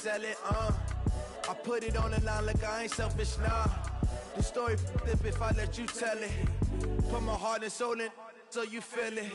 sell it, I put it on the line like I ain't selfish, nah. The story flip if I let you tell it. Put my heart and soul in so you feel it.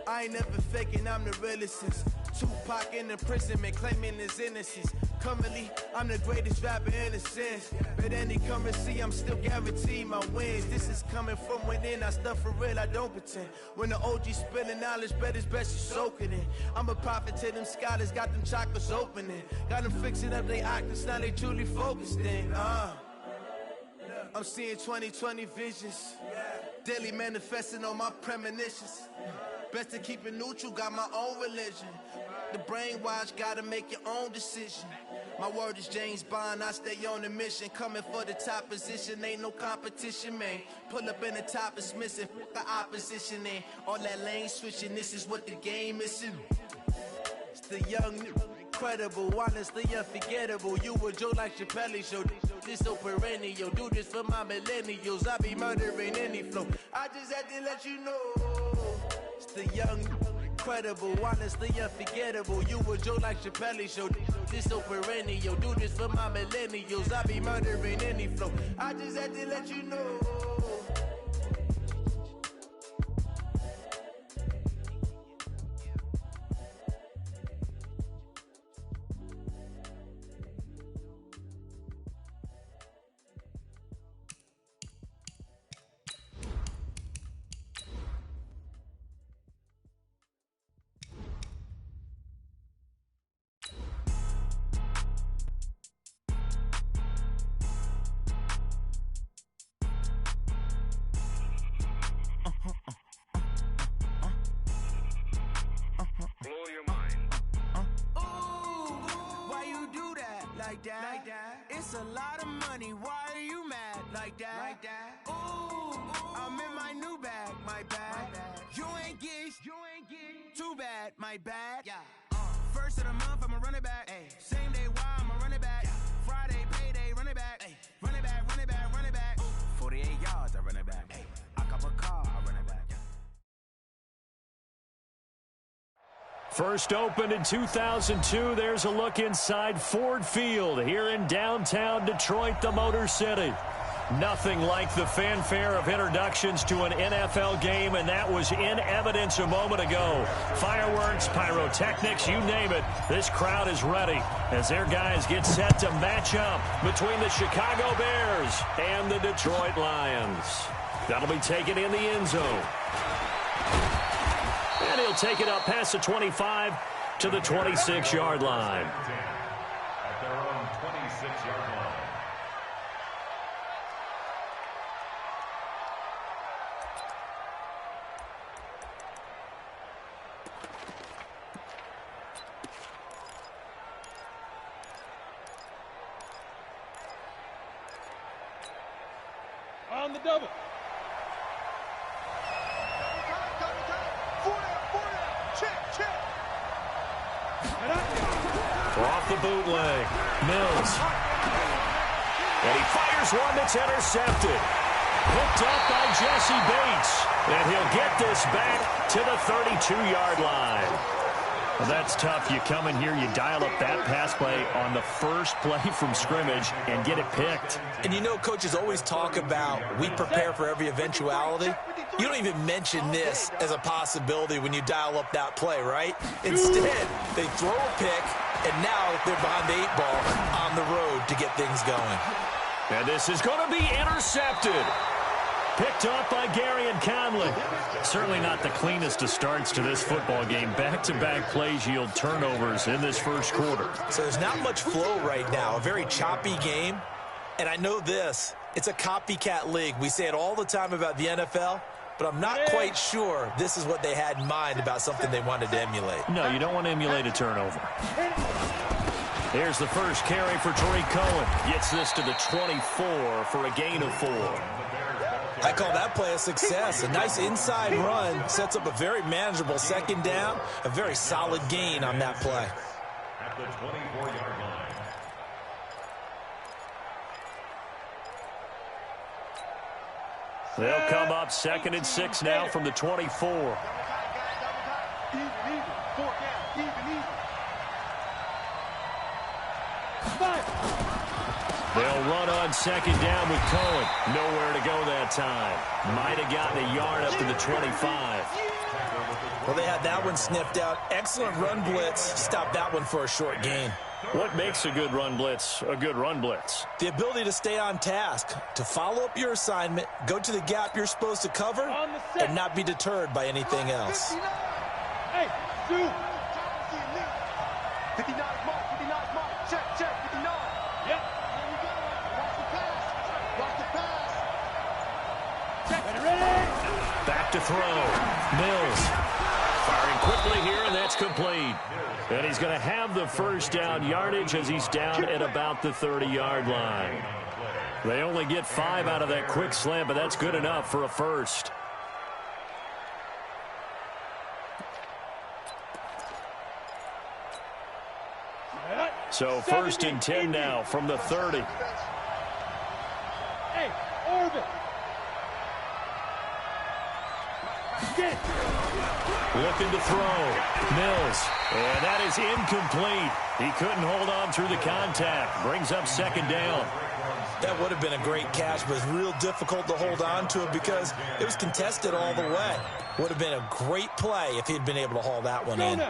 I ain't never faking, I'm the realest since Tupac in imprisonment, claiming his innocence. Currently, I'm the greatest rapper in a sense. But any currency, I'm still guaranteed my wins. This is coming from within, I stuff for real, I don't pretend. When the OG spilling knowledge, bet it's best you soak it in. I'm a prophet to them scholars, got them chakras opening. Got them fixing up they octaves, now they truly focused in. I'm seeing 2020 visions. Daily manifesting on my premonitions. Best to keep it neutral, got my own religion. The brainwash, gotta make your own decision. My word is James Bond, I stay on a mission. Coming for the top position, ain't no competition, man. Pull up in the top is missing, the opposition ain't. All that lane switching, this is what the game is. It's the young, incredible, honestly unforgettable. You a Joe like Chappelle show. This so perennial, do this for my millennials. I be murdering any flow. I just had to let you know. It's the young, incredible, honestly unforgettable. You a Joe like Chappelle show. This so perennial, do this for my millennials. I be murdering any flow. I just had to let you know. It's a lot of money, why are you mad like that? Ooh, I'm in my new bag, my bad. You ain't get too bad, my bad. First of the month, I'ma run it back. Same day, why I'ma run it back. Friday, payday, run it back. Run it back, run it back, run it back. 48 yards, I run it back. I cop a car, I run it back. First opened in 2002, there's a look inside Ford Field here in downtown Detroit, the Motor City. Nothing like the fanfare of introductions to an NFL game, and that was in evidence a moment ago. Fireworks, pyrotechnics, you name it. This crowd is ready as their guys get set to match up between the Chicago Bears and the Detroit Lions. That'll be taken in the end zone. And he'll take it up past the 25 to the 26-yard line. At their own 26-yard line. On the double. Off the bootleg, Mills. And he fires one that's intercepted. Picked up by Jesse Bates. And he'll get this back to the 32-yard line. Well, that's tough. You come in here, you dial up that pass play on the first play from scrimmage and get it picked. And you know, coaches always talk about we prepare for every eventuality. You don't even mention this as a possibility when you dial up that play, right? Instead, they throw a pick, and now they're behind the 8-ball on the road to get things going. And this is going to be intercepted. Picked up by Gary and Conley. Certainly not the cleanest of starts to this football game. Back-to-back plays yield turnovers in this first quarter. So there's not much flow right now. A very choppy game. And I know this. It's a copycat league. We say it all the time about the NFL, but I'm not quite sure this is what they had in mind about something they wanted to emulate. No, you don't want to emulate a turnover. Here's the first carry for Tariq Cohen. Gets this to the 24 for a gain of 4. I call that play a success. A nice inside run sets up a very manageable second down. A very solid gain on that play. At the 24-yard line. They'll come up 2nd and 6 now from the 24. They'll run on second down with Cohen. Nowhere to go that time. Might have gotten a yard up to the 25. Well, they had that one sniffed out. Excellent run blitz. Stopped that one for a short gain. What makes a good run blitz a good run blitz? The ability to stay on task, to follow up your assignment, go to the gap you're supposed to cover, and not be deterred by anything else. Hey, shoot. 59 mark, 59 mark. Check, 59. Yep. There we go. Watch the pass. Watch the pass. Check. Ready? Back to throw. Mills. Firing quickly here, and that's complete. And he's going to have the first down yardage as he's down at about the 30-yard line. They only get 5 out of that quick slant, but that's good enough for a first. So first and 10 now from the 30. Hey, orbit. Looking to throw. Mills. And that is incomplete. He couldn't hold on through the contact. Brings up second down. That would have been a great catch, but it's real difficult to hold on to it because it was contested all the way. Would have been a great play if he'd been able to haul that one in.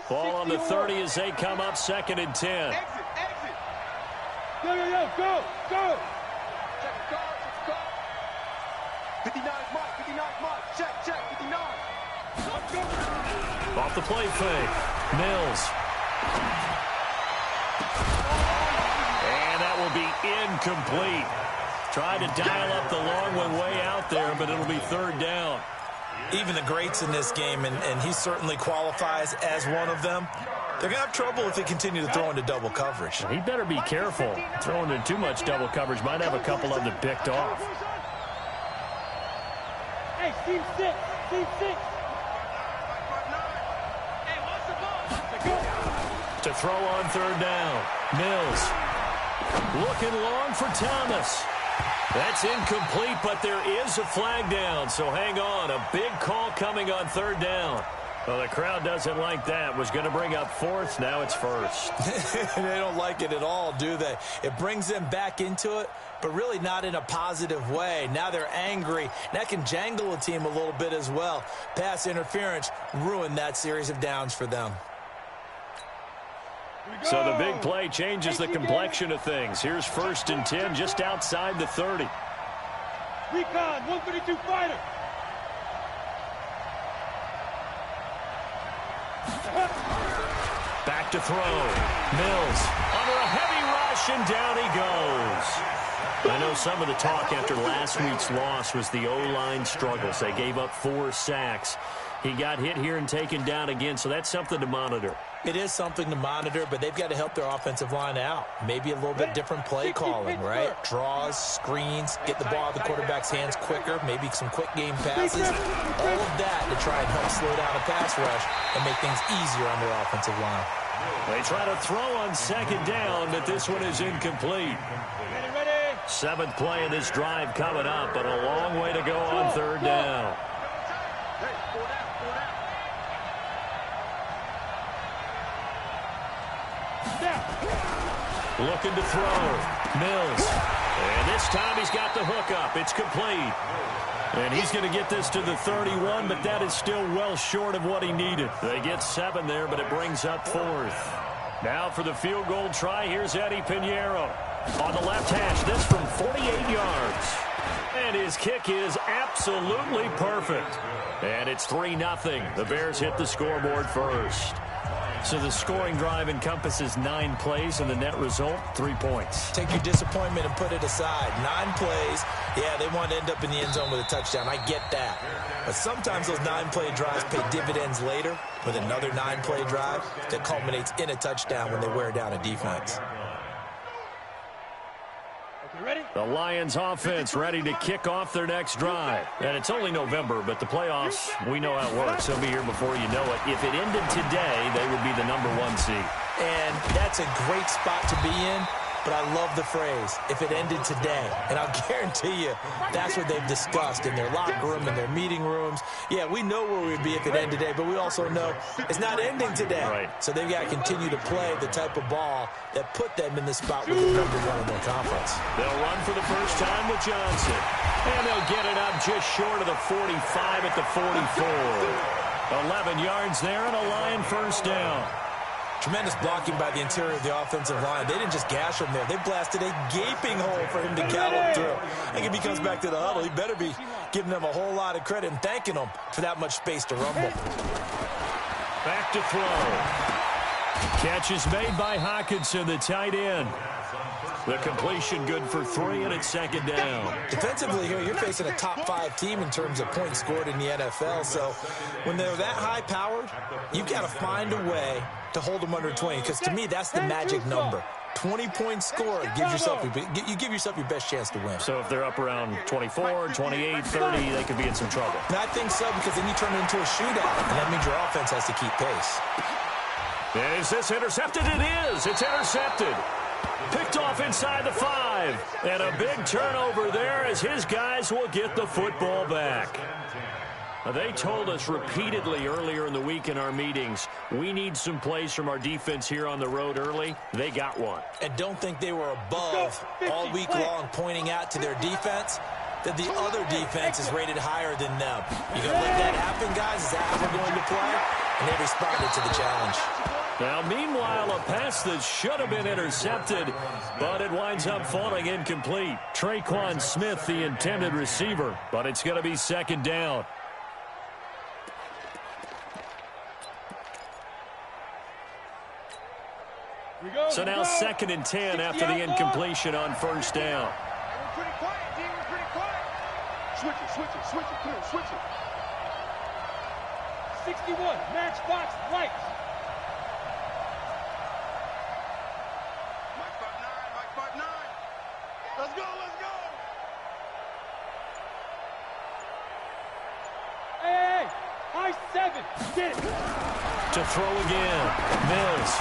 Ball on the 30 as they come up second and 10. Exit. Go. Check, go. 59 mark. Check, 59. Off the play fake. Mills. And that will be incomplete. Tried to dial up the long one way out there, but it'll be third down. Even the greats in this game, and he certainly qualifies as one of them, they're going to have trouble if they continue to throw into double coverage. He better be careful. Throwing into too much double coverage might have a couple of them picked off. Hey, team 6. To throw on third down. Mills. Looking long for Thomas. That's incomplete, but there is a flag down, so hang on. A big call coming on third down. Well, the crowd doesn't like that. Was going to bring up fourth. Now it's first. They don't like it at all, do they? It brings them back into it, but really not in a positive way. Now they're angry. That can jangle a team a little bit as well. Pass interference ruined that series of downs for them. So the big play changes the complexion of things. Here's first and 10 just outside the 30. Recon, 132 fighter. Back to throw. Mills under a heavy rush, and down he goes. I know some of the talk after last week's loss was the O-line struggles. They gave up 4 sacks. He got hit here and taken down again, so that's something to monitor. It is something to monitor, but they've got to help their offensive line out. Maybe a little bit different play calling, right? Draws, screens, get the ball out of the quarterback's hands quicker, maybe some quick game passes. All of that to try and help slow down a pass rush and make things easier on their offensive line. They try to throw on second down, but this one is incomplete. Ready. 7th play of this drive coming up, but a long way to go on third down. Looking to throw. Mills. And this time he's got the hook up. It's complete. And he's going to get this to the 31, but that is still well short of what he needed. They get 7 there, but it brings up 4th. Now for the field goal try, here's Eddie Pinheiro. On the left hash, this from 48 yards. And his kick is absolutely perfect. And it's 3-0. The Bears hit the scoreboard first. So the scoring drive encompasses 9 plays, and the net result, 3 points. Take your disappointment and put it aside. 9 plays, yeah, they want to end up in the end zone with a touchdown. I get that. But sometimes those 9-play drives pay dividends later with another 9-play drive that culminates in a touchdown when they wear down a defense. Ready? The Lions offense ready to kick off their next drive. And it's only November, but the playoffs, we know how it works. They'll be here before you know it. If it ended today, they would be the #1 seed. And that's a great spot to be in. but I love the phrase, if it ended today. And I'll guarantee you that's what they've discussed in their locker room, in their meeting rooms. Yeah, we know where we'd be if it ended today, but we also know it's not ending today. Right. So they've got to continue to play the type of ball that put them in the spot where they're #1 in their conference. They'll run for the first time with Johnson. And they'll get it up just short of the 45 at the 44. 11 yards there and a Lion first down. Tremendous blocking by the interior of the offensive line. They didn't just gash him there. They blasted a gaping hole for him to gallop through. I think if he comes back to the huddle, he better be giving them a whole lot of credit and thanking them for that much space to rumble. Back to throw. Catch is made by Hawkinson, the tight end. The completion good for 3, and it's second down. Defensively here, you're facing a top-5 team in terms of points scored in the NFL. So when they're that high-powered, you've got to find a way to hold them under 20. Because to me, that's the magic number. 20 points scored, you give yourself your best chance to win. So if they're up around 24, 28, 30, they could be in some trouble. And I think so, because then you turn it into a shootout, and that means your offense has to keep pace. Is this intercepted? It is. It's intercepted. Picked off inside the 5. And a big turnover there as his guys will get the football back. They told us repeatedly earlier in the week in our meetings, we need some plays from our defense here on the road early. They got one. And don't think they were above all week long pointing out to their defense that the other defense is rated higher than them. You going to let that happen, guys? Is that how we're going to play? And they responded to the challenge. Now, meanwhile, a pass that should have been intercepted, but it winds up falling incomplete. Traquan Smith, the intended receiver, but it's going to be second down. So now 2nd and 10 after the incompletion on first down. We're pretty quiet, D. We're pretty quiet. Switch it. Come on, switch it. 61, matchbox right. Mike 5-9. Let's go. Hey, high 7. Get it. To throw again, Mills.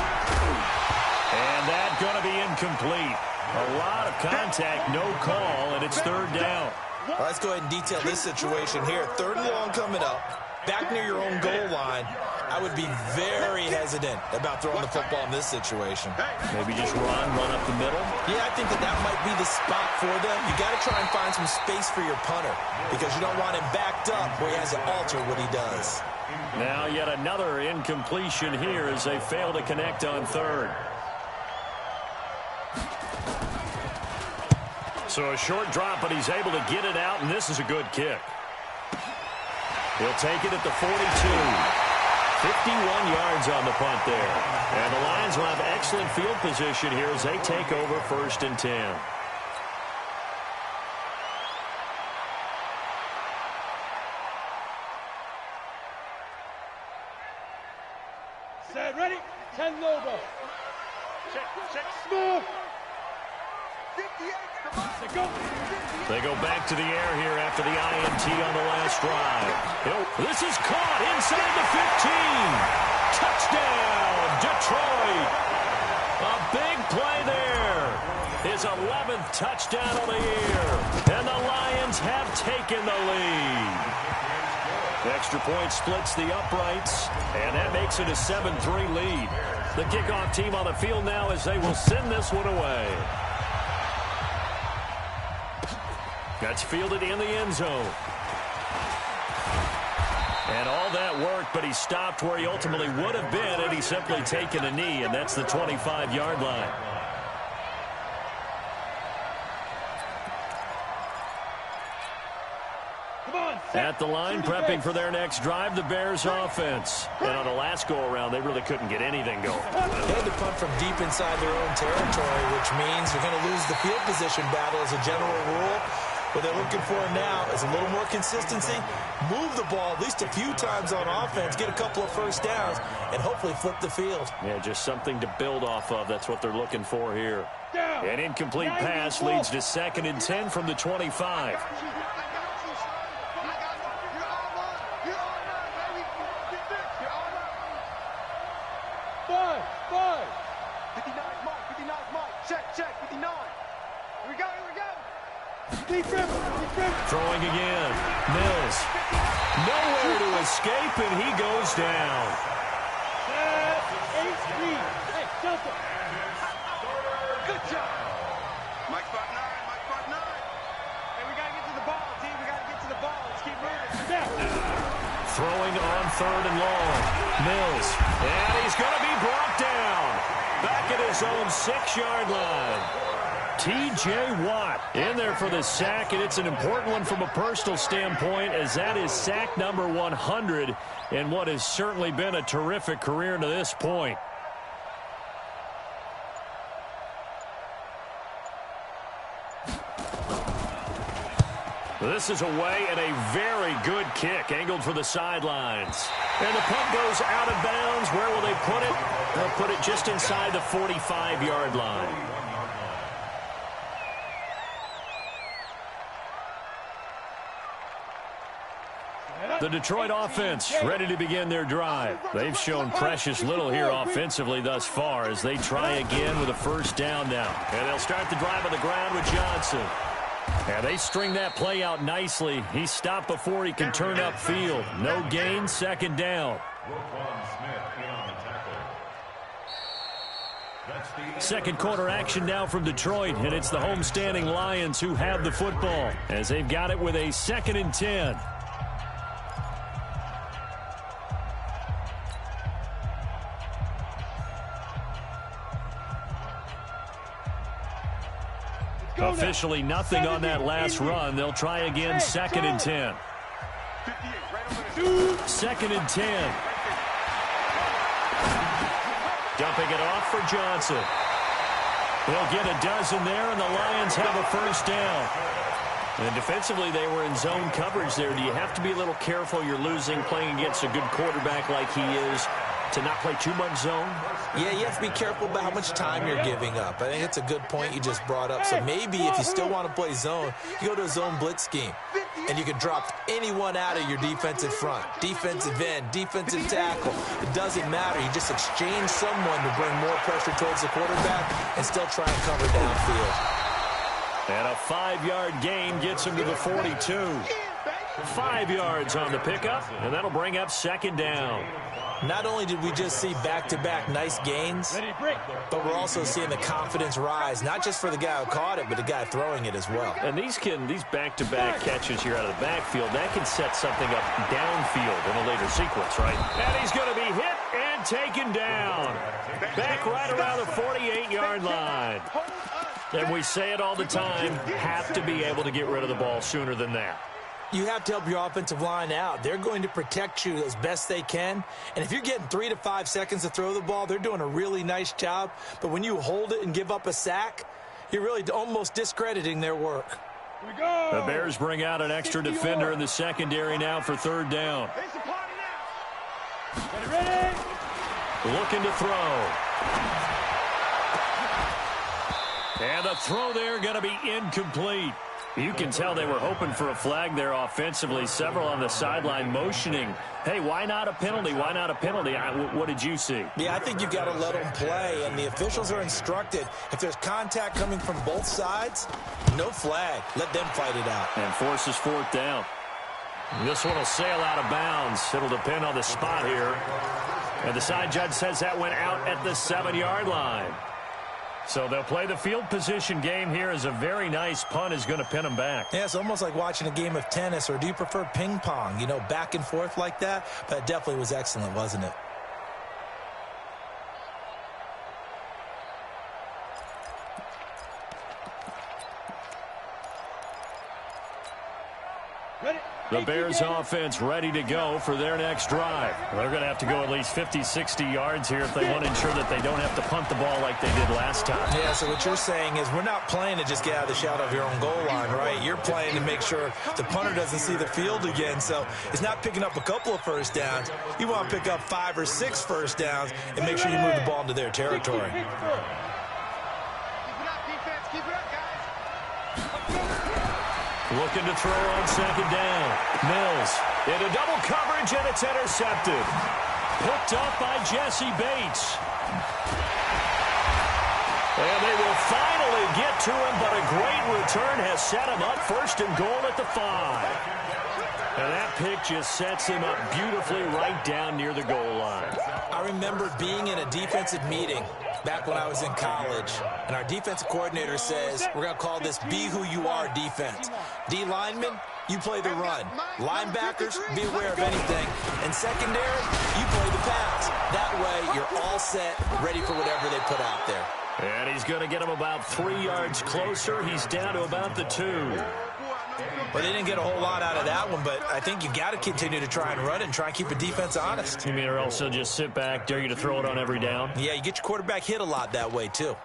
And that's going to be incomplete. A lot of contact, no call, and it's third down. All right, let's go ahead and detail this situation here. 3rd and long coming up, back near your own goal line. I would be very hesitant about throwing the football in this situation. Maybe just run up the middle. Yeah, I think that might be the spot for them. You got to try and find some space for your punter because you don't want him backed up where he has to alter what he does. Now yet another incompletion here as they fail to connect on 3rd. So a short drop, but he's able to get it out, and this is a good kick. He'll take it at the 42. 51 yards on the punt there. And the Lions will have excellent field position here as they take over 1st and 10. Set, ready? 10 logo. Check, smooth. 58, come on. They go back to the air here after the INT on the last drive. This is caught inside the 15. Touchdown, Detroit. A big play there. His 11th touchdown of the year. And the Lions have taken the lead. The extra point splits the uprights, and that makes it a 7-3 lead. The kickoff team on the field now as they will send this one away. That's fielded in the end zone. And all that worked, but he stopped where he ultimately would have been had he simply taken a knee, and that's the 25-yard line. At the line, prepping for their next drive, the Bears offense. And on the last go-around, they really couldn't get anything going. They had to punt from deep inside their own territory, which means you're going to lose the field position battle as a general rule. What they're looking for now is a little more consistency, move the ball at least a few times on offense, get a couple of first downs, and hopefully flip the field. Yeah, just something to build off of. That's what they're looking for here. An incomplete pass leads to 2nd and 10 from the 25. Five. 59 Mike. Check. check, 59. Here we go, here we go. Throwing again. Mills. Nowhere to escape, and he goes down. Hey, Delta. Good job. Mike 5'9", Mike 5'9". Hey, we got to get to the ball, team. We got to get to the ball. Let's keep moving. Throwing on 3rd and long. Mills. And he's going to be brought down. Back at his own 6-yard line. T.J. Watt in there for the sack, and it's an important one from a personal standpoint, as that is sack number 100 in what has certainly been a terrific career to this point. This is away and a very good kick, angled for the sidelines. And the punt goes out of bounds. Where will they put it? They'll put it just inside the 45-yard line. The Detroit offense ready to begin their drive. They've shown precious little here offensively thus far as they try again with a 1st down now. And they'll start the drive on the ground with Johnson. And they string that play out nicely. He stopped before he can turn upfield. No gain, 2nd down. Second quarter action now from Detroit, and it's the homestanding Lions who have the football as they've got it with a 2nd and 10. Officially nothing on that last run. They'll try again, 2nd and 10. 2nd and 10. Dumping it off for Johnson. They'll get a dozen there, and the Lions have a 1st down. And defensively, they were in zone coverage there. Do you have to be a little careful? You're losing, playing against a good quarterback like he is, to not play too much zone? Yeah, you have to be careful about how much time you're giving up. I think it's a good point you just brought up. So maybe if you still want to play zone, you go to a zone blitz scheme. And you can drop anyone out of your defensive front. Defensive end, defensive tackle. It doesn't matter. You just exchange someone to bring more pressure towards the quarterback and still try and cover downfield. And a 5-yard gain gets him to the 42. 5 yards on the pickup, and that'll bring up 2nd down. Not only did we just see back-to-back nice gains, but we're also seeing the confidence rise, not just for the guy who caught it, but the guy throwing it as well. And these back-to-back catches here out of the backfield, that can set something up downfield in a later sequence, right? And he's going to be hit and taken down. Back right around the 48-yard line. And we say it all the time, have to be able to get rid of the ball sooner than that. You have to help your offensive line out. They're going to protect you as best they can. And if you're getting 3 to 5 seconds to throw the ball, they're doing a really nice job. But when you hold it and give up a sack, you're really almost discrediting their work. Here we go. The Bears bring out an extra defender in the secondary now for 3rd down. Ready? Looking to throw. And the throw there going to be incomplete. You can tell they were hoping for a flag there offensively. Several on the sideline motioning, hey, why not a penalty? Why not a penalty? What did you see? Yeah, I think you've got to let them play, and the officials are instructed. If there's contact coming from both sides, no flag. Let them fight it out. And forces 4th down. This one will sail out of bounds. It'll depend on the spot here. And the side judge says that went out at the 7-yard line. So they'll play the field position game here as a very nice punt is going to pin them back. Yeah, it's almost like watching a game of tennis, or do you prefer ping pong, you know, back and forth like that? But it definitely was excellent, wasn't it? The Bears offense ready to go for their next drive. They're going to have to go at least 50, 60 yards here if they want to ensure that they don't have to punt the ball like they did last time. Yeah, so what you're saying is we're not playing to just get out of the shadow of your own goal line, right? You're playing to make sure the punter doesn't see the field again. So it's not picking up a couple of 1st downs. You want to pick up 5 or 6 1st downs and make sure you move the ball into their territory. Looking to throw on 2nd down. Mills into double coverage, and it's intercepted. Picked up by Jesse Bates. And they will finally to him, but a great return has set him up first and goal at the 5. And that pick just sets him up beautifully right down near the goal line. I remember being in a defensive meeting back when I was in college, and our defensive coordinator says, we're going to call this Be Who You Are defense. D linemen, you play the run. Linebackers, be aware of anything. And secondary, you play the pass. That way, you're all set, ready for whatever they put out there. And he's going to get him about 3 yards closer. He's down to about the 2. Well, they didn't get a whole lot out of that one, but I think you got to continue to try and run it and try and keep a defense honest. You mean or also just sit back, dare you to throw it on every down? Yeah, you get your quarterback hit a lot that way, too.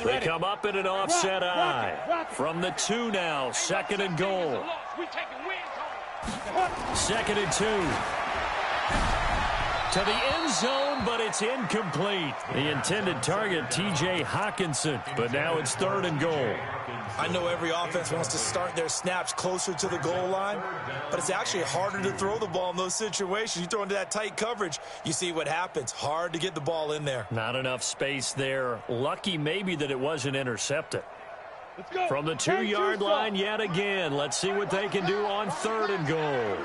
They come up in an offset eye. From the 2 now, 2nd and goal. 2nd and 2. To the end zone, but it's incomplete. The intended target, T.J. Hawkinson, but now it's 3rd and goal. I know every offense wants to start their snaps closer to the goal line, but it's actually harder to throw the ball in those situations. You throw into that tight coverage, you see what happens. Hard to get the ball in there. Not enough space there. Lucky maybe that it wasn't intercepted. From the 2-yard line yet again. Let's see what they can do on 3rd and goal.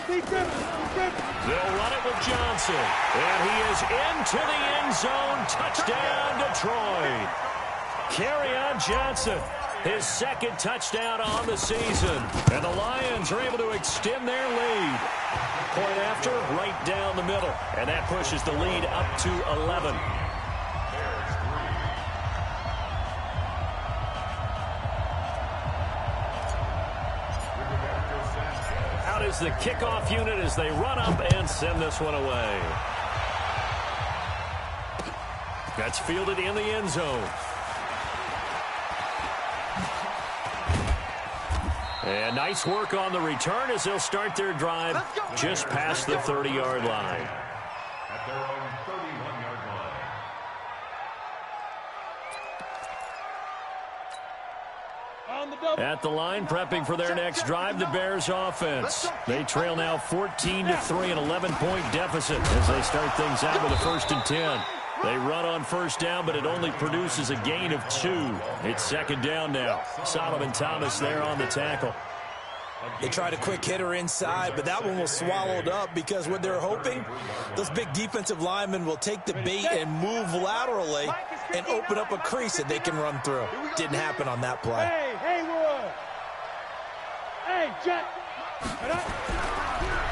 They'll run it with Johnson. And he is into the end zone. Touchdown, Detroit. Kerryon Johnson, his 2nd touchdown on the season. And the Lions are able to extend their lead. Point after, right down the middle. And that pushes the lead up to 11. Is the kickoff unit as they run up and send this one away. That's fielded in the end zone. And nice work on the return as they'll start their drive just past the 30-yard line. At their own 31-yard line. At the line, prepping for their next drive, the Bears offense. They trail now 14-3, an 11-point deficit as they start things out with a 1st and 10. They run on 1st down, but it only produces a gain of 2. It's 2nd down now. Solomon Thomas there on the tackle. They tried a quick hitter inside, but that one was swallowed up because what they're hoping, those big defensive linemen will take the bait and move laterally and open up a crease that they can run through. Didn't happen on that play. Hey, Jack.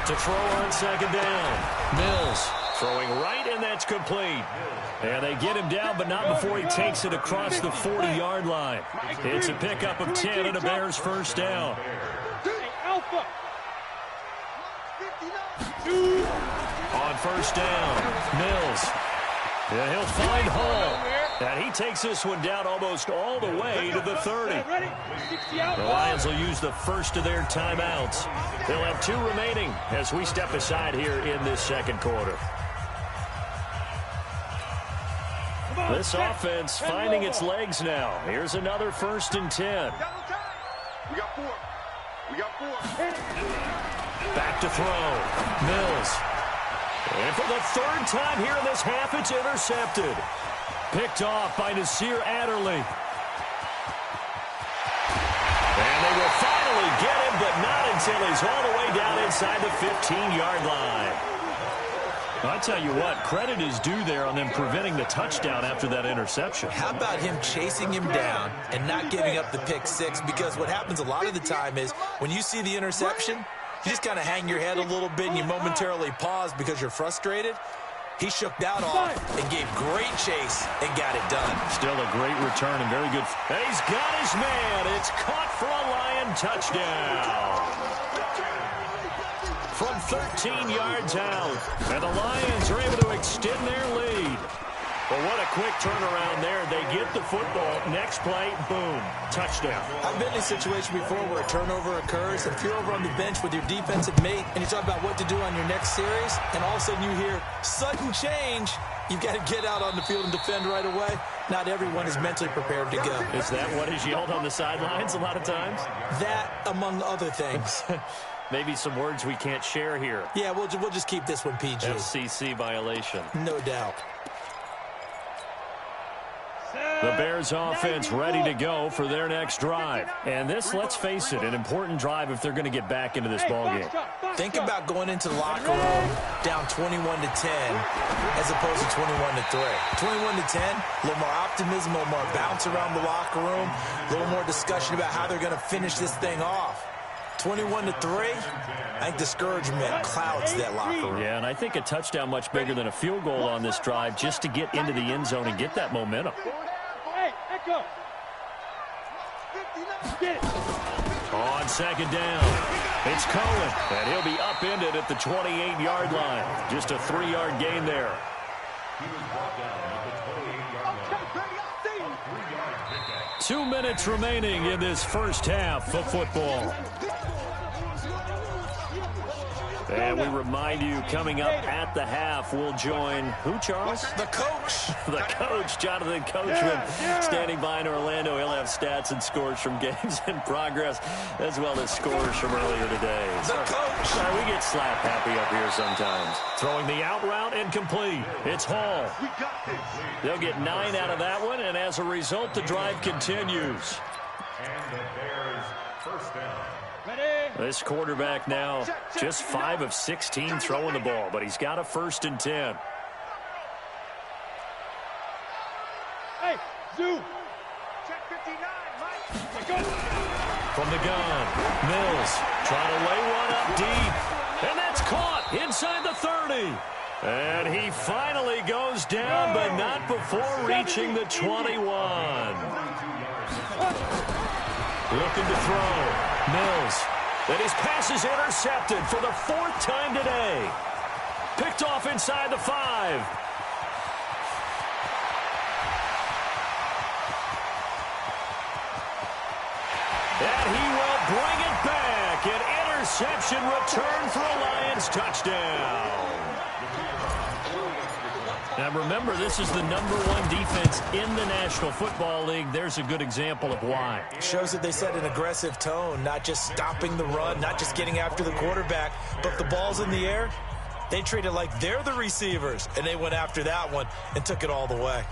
To throw on 2nd down. Mills throwing right, and that's complete. And they get him down, but not before he takes it across the 40-yard line. It's a pickup of 10 and a Bears 1st down. Alpha. On 1st down, Mills. Yeah, he'll find Hall. And he takes this one down almost all the way to the 30. The Lions will use the first of their timeouts. They'll have 2 remaining as we step aside here in this 2nd quarter. This offense finding its legs now. Here's another 1st and 10. We got 4. Back to throw. Mills. And for the 3rd time here in this half, it's intercepted. Picked off by Nasir Adderley. And they will finally get him, but not until he's all the way down inside the 15-yard line. I tell you what, credit is due there on them preventing the touchdown after that interception. How about him chasing him down and not giving up the pick 6? Because what happens a lot of the time is when you see the interception, you just kind of hang your head a little bit and you momentarily pause because you're frustrated. He shook that off and gave great chase and got it done. Still a great return and very good. And he's got his man. It's caught for a Lion touchdown. From 13 yards out. And the Lions are able to extend their lead. But what a quick turnaround there. They get the football. Next play, boom, touchdown. I've been in a situation before where a turnover occurs, and if you're over on the bench with your defensive mate and you talk about what to do on your next series, and all of a sudden you hear sudden change, you've got to get out on the field and defend right away. Not everyone is mentally prepared to go. Is that what is yelled on the sidelines a lot of times? That, among other things. Maybe some words we can't share here. Yeah, we'll just keep this one PG. FCC violation. No doubt. The Bears offense ready to go for their next drive. And this, let's face it, an important drive if they're going to get back into this ballgame. Think about going into the locker room down 21-10 as opposed to 21-3. 21-10, a little more optimism, a little more bounce around the locker room, a little more discussion about how they're going to finish this thing off. 21-3, I think discouragement clouds that locker room. Yeah, and I think a touchdown much bigger than a field goal on this drive just to get into the end zone and get that momentum. Hey, echo. Get it. On second down, it's Cohen, and he'll be upended at the 28-yard line. Just a 3-yard gain there. He was brought down at the 28-yard line. A 3-yard pickup. 2 minutes remaining in this first half of football. And we remind you, coming up at the half, we'll join who, Charles? The coach. The coach, Jonathan Coachman, standing by in Orlando. He'll have stats and scores from games in progress, as well as scores from earlier today. The coach. Sorry, we get slap happy up here sometimes. Throwing the out route incomplete. It's Hall. They'll get 9 out of that one, and as a result, the drive continues. And the Bears first down. This quarterback now just 5 of 16 throwing the ball, but he's got a 1st and 10. Hey, Zoo. Check 59, Mike. Go. From the gun, Mills trying to lay one up deep, and that's caught inside the 30. And he finally goes down, but not before reaching the 21. Looking to throw. Mills. And his pass is intercepted for the 4th time today. Picked off inside the 5. And he will bring it back. An interception return for a Lions touchdown. Now remember, this is the #1 defense in the National Football League. There's a good example of why. Shows that they set an aggressive tone, not just stopping the run, not just getting after the quarterback, but if the ball's in the air, they treat it like they're the receivers, and they went after that one and took it all the way.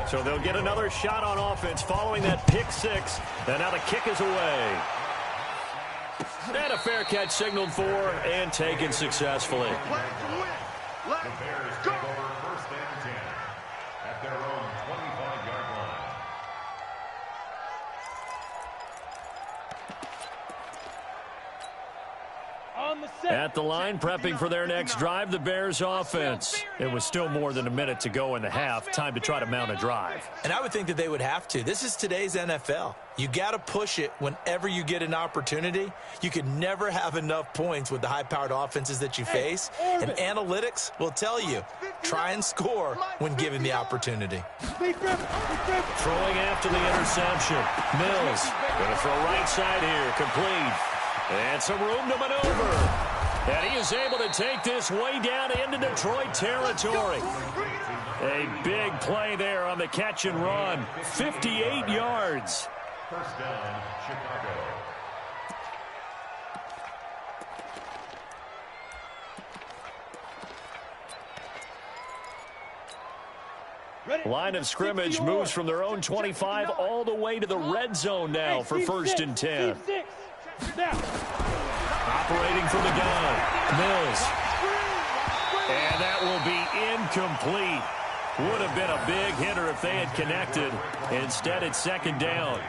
So they'll get another shot on offense following that pick 6. And now the kick is away. And a fair catch signaled for and taken successfully. The Bears take over 1st and 10 at their own 25-yard line. At the line, prepping for their next drive, the Bears offense. It was still more than a minute to go in the half. Time to try to mount a drive. And I would think that they would have to. This is today's NFL. You got to push it whenever you get an opportunity. You can never have enough points with the high-powered offenses that you face. And analytics will tell you, try and score when given the opportunity. Throwing after the interception. Mills going to throw right side here, complete. And some room to maneuver. And he is able to take this way down into Detroit territory. A big play there on the catch and run. 58 yards. First down, Chicago. Line of scrimmage moves from their own 25 all the way to the red zone now for 1st and 10. Operating from the gun, Mills. And that will be incomplete. Would have been a big hitter if they had connected. Instead, it's 2nd down.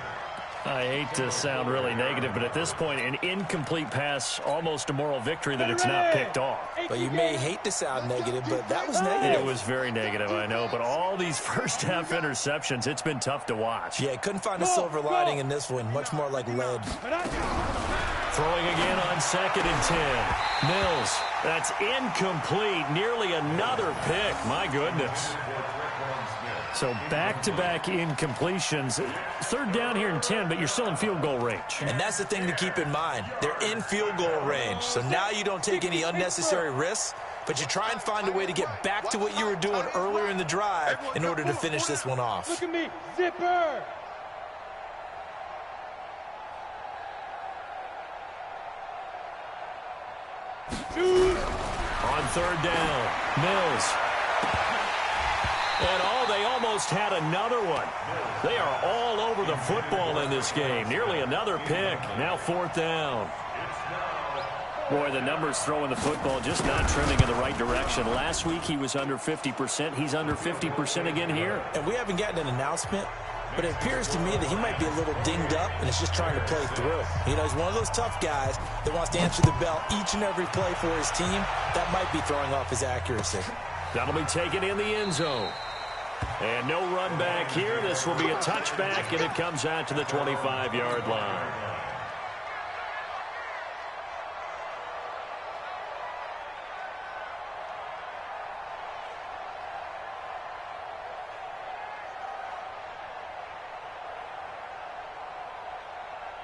I hate to sound really negative, but at this point, an incomplete pass, almost a moral victory that it's not picked off. But you may hate to sound negative, but that was negative. It was very negative, I know, but all these first-half interceptions, it's been tough to watch. Yeah, couldn't find a silver lining in this one. Much more like lead. Throwing again on 2nd and 10. Mills, that's incomplete. Nearly another pick. My goodness. So back-to-back incompletions. 3rd down here and 10, but you're still in field goal range. And that's the thing to keep in mind. They're in field goal range. So now you don't take any unnecessary risks. but you try and find a way to get back to what you were doing earlier in the drive in order to finish this one off. Look at me, zipper! On third down, Mills. And they almost had another one. They are all over the football in this game. Nearly another pick. Now fourth down. Boy, the numbers throwing the football just not trending in the right direction. Last week he was under 50%. He's under 50% again here. And we haven't gotten an announcement, but it appears to me that he might be a little dinged up and is just trying to play through. You know, he's one of those tough guys that wants to answer the bell each and every play for his team. That might be throwing off his accuracy. That'll be taken in the end zone. And no run back here. This will be a touchback, and it comes out to the 25-yard line.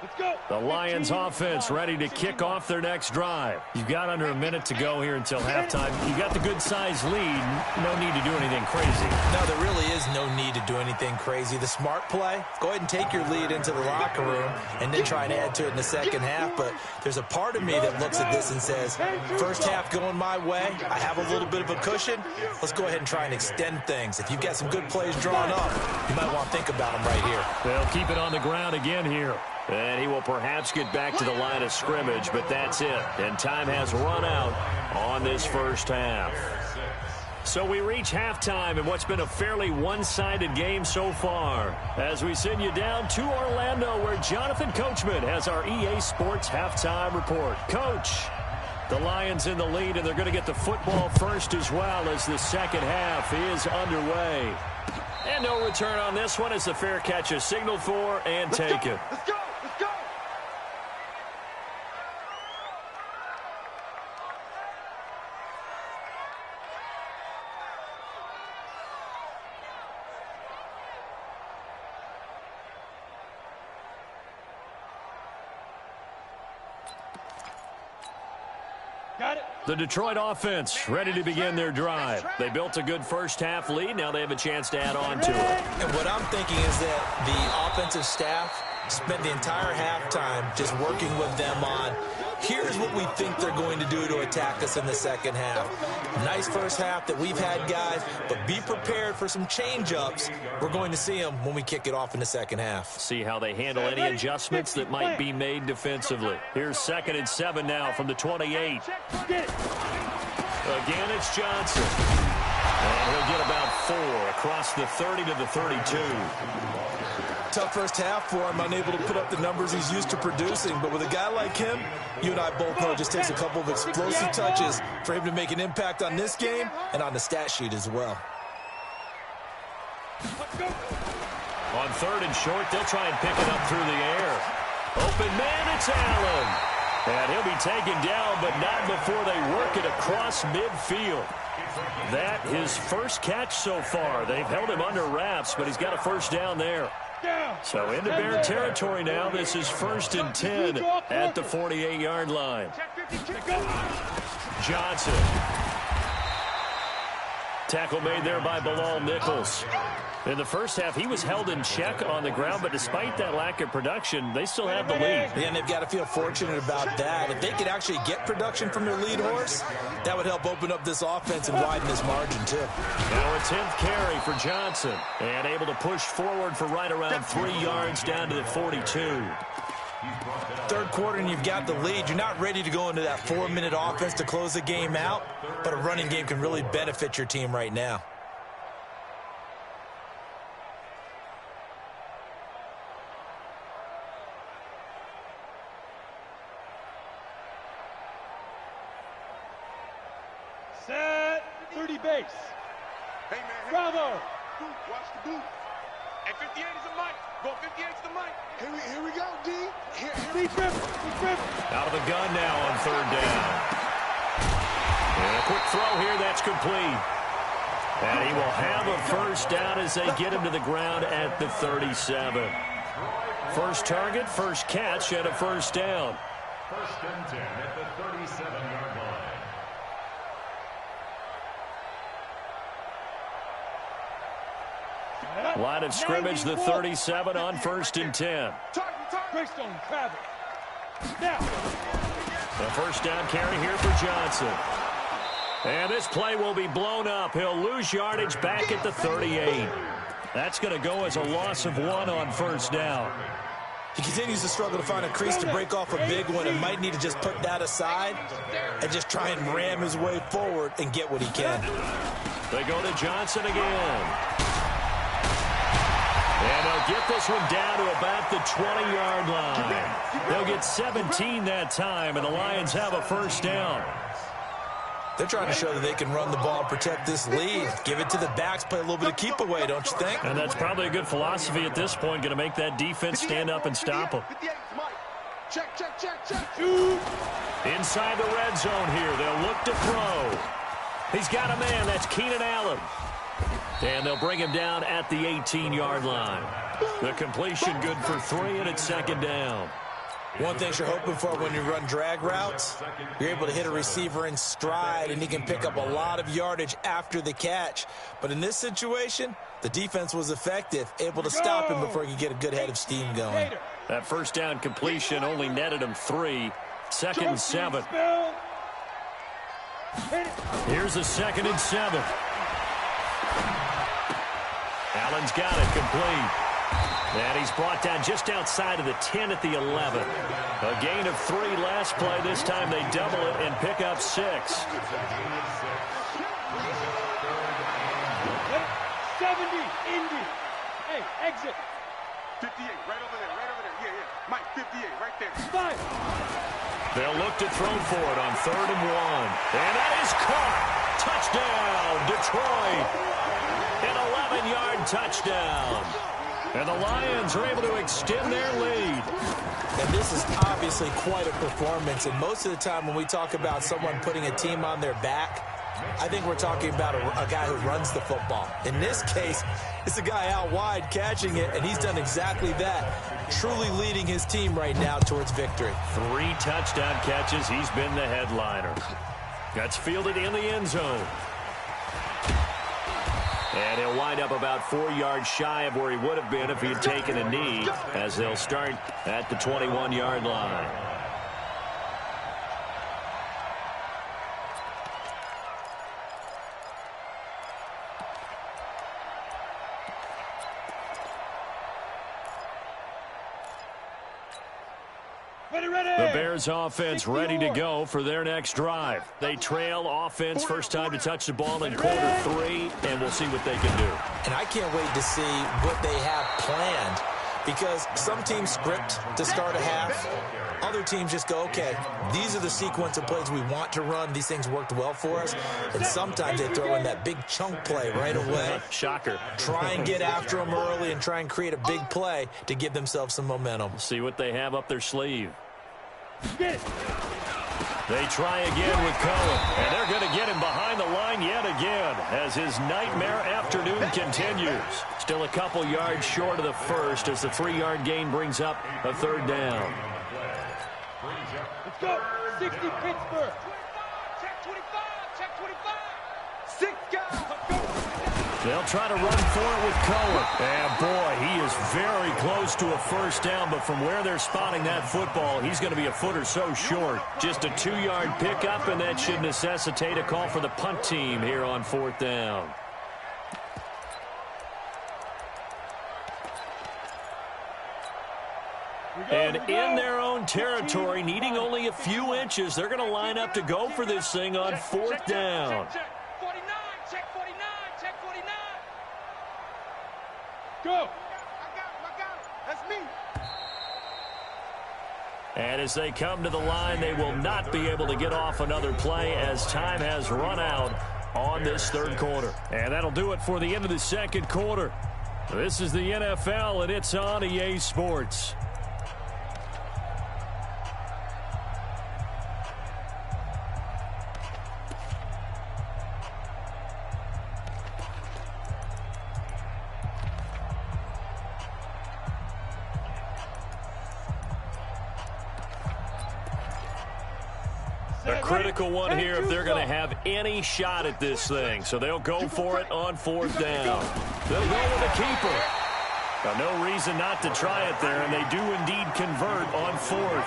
Let's go. The Lions offense ready to kick off their next drive. You've got under a minute to go here until halftime. You've got the good-sized lead. No need to do anything crazy. No, there really is no need to do anything crazy. The smart play, go ahead and take your lead into the locker room and then try and add to it in the second half. But there's a part of me that looks at this and says, first half going my way, I have a little bit of a cushion. Let's go ahead and try and extend things. If you've got some good plays drawn up, you might want to think about them right here. They'll keep it on the ground again here. And he will perhaps get back to the line of scrimmage, but that's it. And time has run out on this first half. So we reach halftime in what's been a fairly one-sided game so far. As we send you down to Orlando, where Jonathan Coachman has our EA Sports halftime report. Coach, the Lions in the lead, and they're going to get the football first as well as the second half is underway. And no return on this one as the fair catch is signaled for and taken. Let's go. Let's go. Got it. The Detroit offense ready to begin their drive. They built a good first half lead. Now they have a chance to add on to it. And what I'm thinking is that the offensive staff spent the entire halftime just working with them on, here's what we think they're going to do to attack us in the second half. Nice first half that we've had, guys, but be prepared for some change-ups. We're going to see them when we kick it off in the second half. See how they handle any adjustments that might be made defensively. Here's 2nd and 7 now from the 28. Again, it's Johnson. And he'll get about 4 across the 30 to the 32. Tough first half for him, unable to put up the numbers he's used to producing. But with a guy like him, you and I both know it just takes a couple of explosive touches for him to make an impact on this game and on the stat sheet as well. On 3rd and short, they'll try and pick it up through the air. Open man, it's Allen. And he'll be taken down, but not before they work it across midfield. That his first catch so far. They've held him under wraps, but he's got a first down there. So into Bear territory now. This is 1st and 10 at the 48-yard line. Johnson. Tackle made there by Bilal Nichols. In the first half, he was held in check on the ground, but despite that lack of production, they still have the lead. Yeah, and they've got to feel fortunate about that. If they could actually get production from their lead horse, that would help open up this offense and widen this margin, too. Now a 10th carry for Johnson, and able to push forward for right around 3 yards down to the 42. Third quarter and you've got the lead. You're not ready to go into that 4-minute offense to close the game out, but a running game can really benefit your team right now. Set. 30 base. Hey, man. Bravo. Watch the boot. Hey, 58 is the mic. Go 58 is the mic. Here we go, D. Speed grip. Out of the gun now on 3rd down. And a quick throw here, that's complete. And he will have a first down as they get him to the ground at the 37. First target, first catch, and a first down. 1st and 10 at the 37-yard line. Line of scrimmage, the 37 on 1st and 10. Greystone, travel. Now. The first down carry here for Johnson. And this play will be blown up. He'll lose yardage back at the 38. That's going to go as a loss of 1 on 1st down. He continues to struggle to find a crease to break off a big one and might need to just put that aside and just try and ram his way forward and get what he can. They go to Johnson again. And they'll get this one down to about the 20-yard line. They'll get 17 that time, and the Lions have a first down. They're trying to show that they can run the ball and protect this lead. Give it to the backs, play a little bit of keep away, don't you think? And that's probably a good philosophy at this point, going to make that defense stand up and stop them. Check. Inside the red zone here, they'll look to throw. He's got a man, that's Keenan Allen. And they'll bring him down at the 18-yard line. The completion good for 3, and it's 2nd down. One thing you're hoping for when you run drag routes, you're able to hit a receiver in stride, and he can pick up a lot of yardage after the catch. But in this situation, the defense was effective, able to stop him before he could get a good head of steam going. That first down completion only netted him 3. 2nd and 7. Here's a 2nd and 7. Allen's got it complete. And he's brought down just outside of the 10 at the 11. A gain of 3 last play. This time they double it and pick up 6. 70, Indy. Hey, exit. 58, right over there. Yeah. Mike, 58, right there. 5. They'll look to throw for it on 3rd and 1. And that is caught. Touchdown, Detroit. An 11-yard touchdown. And the Lions are able to extend their lead. And this is obviously quite a performance. And most of the time when we talk about someone putting a team on their back, I think we're talking about a guy who runs the football. In this case, it's a guy out wide catching it, and he's done exactly that, truly leading his team right now towards victory. 3 touchdown catches. He's been the headliner. That's fielded in the end zone. And he'll wind up about 4 yards shy of where he would have been if he had taken a knee, as they'll start at the 21-yard line. The Bears offense ready to go for their next drive. They trail offense, first time to touch the ball in quarter 3, and we'll see what they can do. And I can't wait to see what they have planned, because some teams script to start a half. Other teams just go, okay, these are the sequence of plays we want to run. These things worked well for us. And sometimes they throw in that big chunk play right away. Shocker. Try and get after them early and try and create a big play to give themselves some momentum. See what they have up their sleeve. They try again with Cohen, and they're going to get him behind the line yet again as his nightmare afternoon continues. Still a couple yards short of the first as the 3-yard gain brings up a 3rd down. Let's go. 60 Pittsburgh. Check 25. Check 25. 6 guys. They'll try to run for it with Cohen. And, boy, he is very close to a first down, but from where they're spotting that football, he's going to be a foot or so short. Just a 2-yard pickup, and that should necessitate a call for the punt team here on 4th down. And in their own territory, needing only a few inches, they're going to line up to go for this thing on 4th down. Check 49. Check 49. Check 49. Go. I got him. That's me. And as they come to the line, they will not be able to get off another play as time has run out on this 3rd quarter. And that'll do it for the end of the 2nd quarter. This is the NFL, and it's on EA Sports. A critical one here if they're going to have any shot at this thing. So they'll go for it on 4th down. They'll go with a keeper. Now, no reason not to try it there, and they do indeed convert on 4th.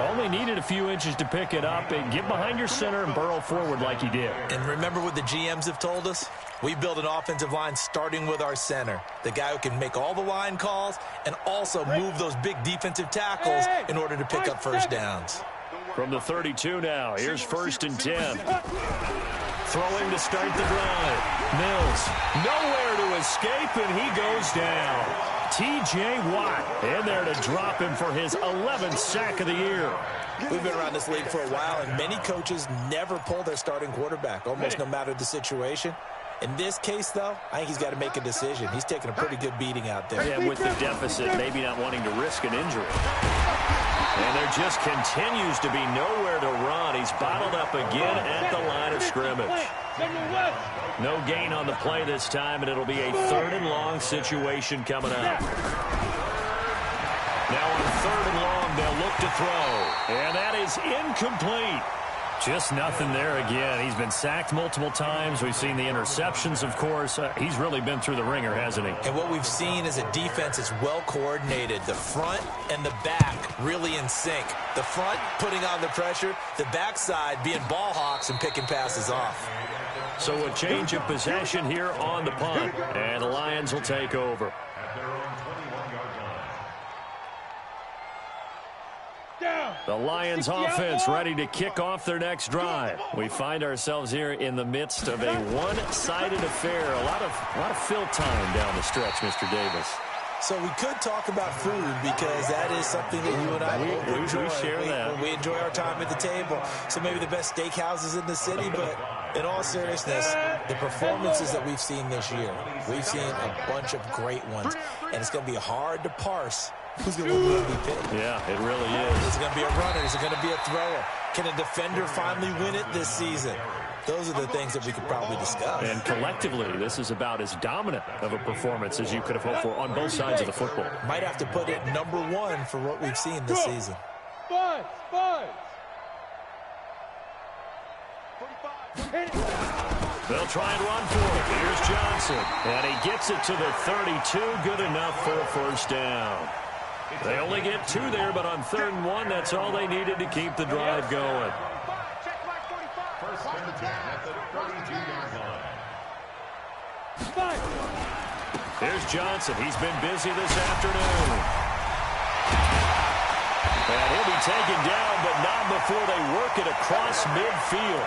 Only needed a few inches to pick it up and get behind your center and burrow forward like he did. And remember what the GMs have told us? We build an offensive line starting with our center, the guy who can make all the line calls and also move those big defensive tackles in order to pick up first downs. From the 32 now, here's 1st and 10. Throwing to start the drive. Mills, nowhere to escape, and he goes down. T.J. Watt in there to drop him for his 11th sack of the year. We've been around this league for a while, and many coaches never pull their starting quarterback, almost no matter the situation. In this case, though, I think he's got to make a decision. He's taking a pretty good beating out there. Yeah, with the deficit, maybe not wanting to risk an injury. And there just continues to be nowhere to run. He's bottled up again at the line of scrimmage. No gain on the play this time, and it'll be a 3rd and long situation coming up. Now on 3rd and long, they'll look to throw. And that is incomplete. Just nothing there again. He's been sacked multiple times. We've seen the interceptions, of course. He's really been through the ringer, hasn't he? And what we've seen is a defense that's well coordinated. The front and the back really in sync. The front putting on the pressure, the backside being ball hawks and picking passes off. So a change of possession here on the punt, and the Lions will take over. The Lions offense ready to kick off their next drive. We find ourselves here in the midst of a one-sided affair. A lot of fill time down the stretch, Mr. Davis. So we could talk about food because that is something that you and I enjoy. We share that. We enjoy our time at the table. So maybe the best steakhouses in the city, but in all seriousness, the performances that we've seen this year, we've seen a bunch of great ones, and it's going to be hard to parse who's going to win the MVP. Yeah, it really is. Is it going to be a runner? Is it going to be a thrower? Can a defender finally win it this season? Those are the things that we could probably discuss. And collectively, this is about as dominant of a performance as you could have hoped for on both sides of the football. Might have to put it #1 for what we've seen this season. They'll try and run for it. Here's Johnson. And he gets it to the 32. Good enough for a first down. They only get 2 there, but on 3rd and 1, that's all they needed to keep the drive going. First and 10 at the 32-yard line. Here's Johnson. He's been busy this afternoon. And he'll be taken down, but not before they work it across midfield.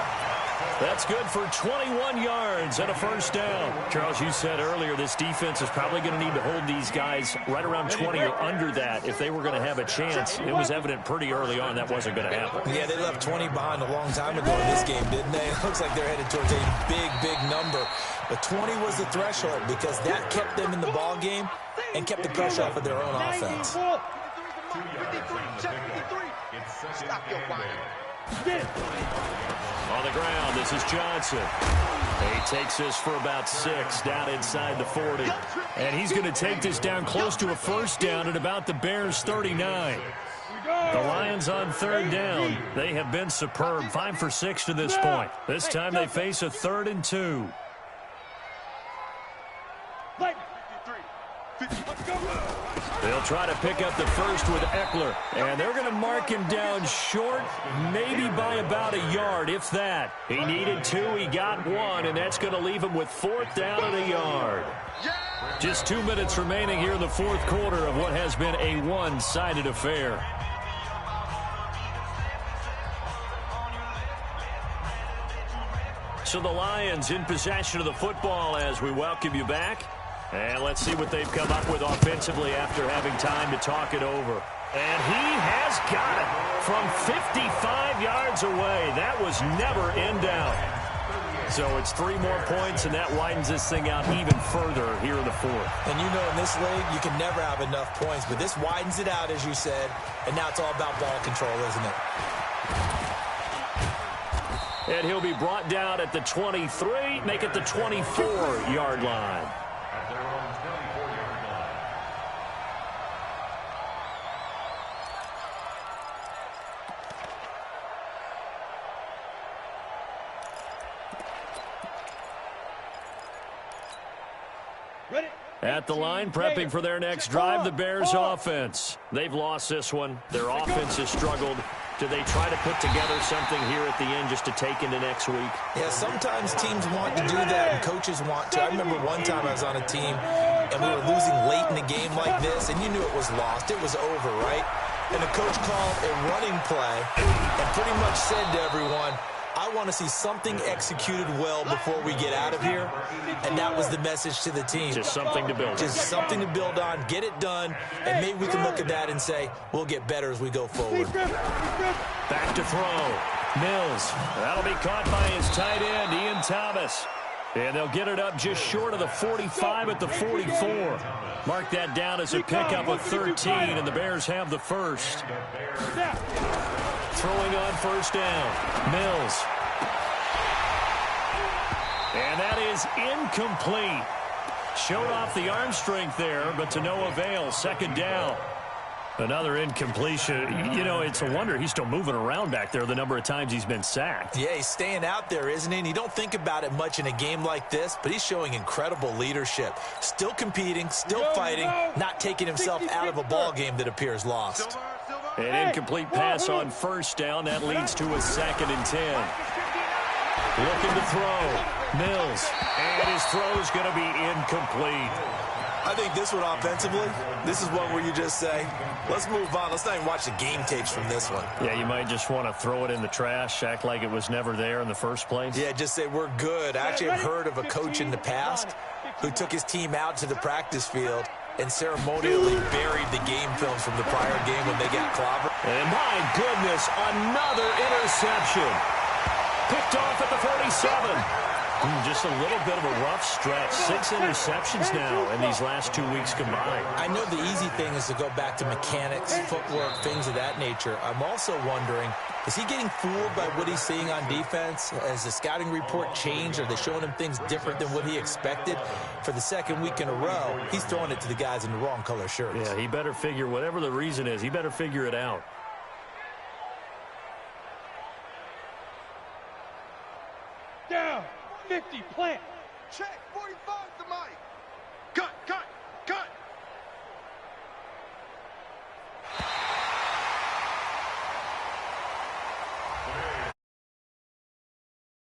That's good for 21 yards and a first down. Charles, you said earlier this defense is probably going to need to hold these guys right around 20 or under that if they were going to have a chance. It was evident pretty early on that wasn't going to happen. Yeah, they left 20 behind a long time ago in this game, didn't they? It looks like they're headed towards a big number. But 20 was the threshold because that kept them in the ball game and kept the pressure off of their own offense. 2 yards on the pickup. It's second and 10. On the ground, this is Johnson. He takes this for about 6 down inside the 40. And he's going to take this down close to a first down at about the Bears' 39. The Lions on 3rd down. They have been superb. 5 for 6 to this point. This time they face a 3rd and 2. They'll try to pick up the first with Eckler. And they're going to mark him down short, maybe by about a yard, if that. He needed 2, he got 1, and that's going to leave him with 4th down and a yard. Just 2 minutes remaining here in the 4th quarter of what has been a one-sided affair. So the Lions in possession of the football as we welcome you back. And let's see what they've come up with offensively after having time to talk it over. And he has got it from 55 yards away. That was never in doubt. So it's 3 more points, and that widens this thing out even further here in the 4th. And you know in this league, you can never have enough points. But this widens it out, as you said. And now it's all about ball control, isn't it? And he'll be brought down at the 23, make it the 24-yard line. At their own 24-yard line. At the line, prepping for their next drive, the Bears offense. They've lost this one. Their offense has struggled. Do they try to put together something here at the end just to take into next week? Yeah, sometimes teams want to do that and coaches want to. I remember one time I was on a team and we were losing late in a game like this, and you knew it was lost. It was over, right? And the coach called a running play and pretty much said to everyone, I want to see something executed well before we get out of here. And that was the message to the team. Just something to build on. Just something to build on, get it done, and maybe we can look at that and say, we'll get better as we go forward. Back to throw. Mills. That'll be caught by his tight end, Ian Thomas. And they'll get it up just short of the 45 at the 44. Mark that down as a pickup of 13, and the Bears have the first. Throwing on first down. Mills. And that is incomplete. Showed off the arm strength there, but to no avail. Second down. Another incompletion. You know, it's a wonder he's still moving around back there the number of times he's been sacked. Yeah, he's staying out there, isn't he? And you don't think about it much in a game like this, but he's showing incredible leadership. Still competing, still fighting, not taking himself out of a ball game that appears lost. An incomplete pass on first down. That leads to a 2nd and 10. Looking to throw. Mills. And his throw is going to be incomplete. I think this one offensively, this is one where you just say, let's move on. Let's not even watch the game tapes from this one. Yeah, you might just want to throw it in the trash, act like it was never there in the first place. Yeah, just say we're good. I actually have heard of a coach in the past who took his team out to the practice field and ceremonially buried the game films from the prior game when they got clobbered. And my goodness, another interception. Picked off at the 47. Just a little bit of a rough stretch. 6 interceptions now in these last 2 weeks combined. I know the easy thing is to go back to mechanics, footwork, things of that nature. I'm also wondering, is he getting fooled by what he's seeing on defense? Has the scouting report changed? Are they showing him things different than what he expected? For the second week in a row, he's throwing it to the guys in the wrong color shirts. Yeah, he better figure, whatever the reason is, he better figure it out. Down. 50, plant. Check, 45 to Mike. Cut.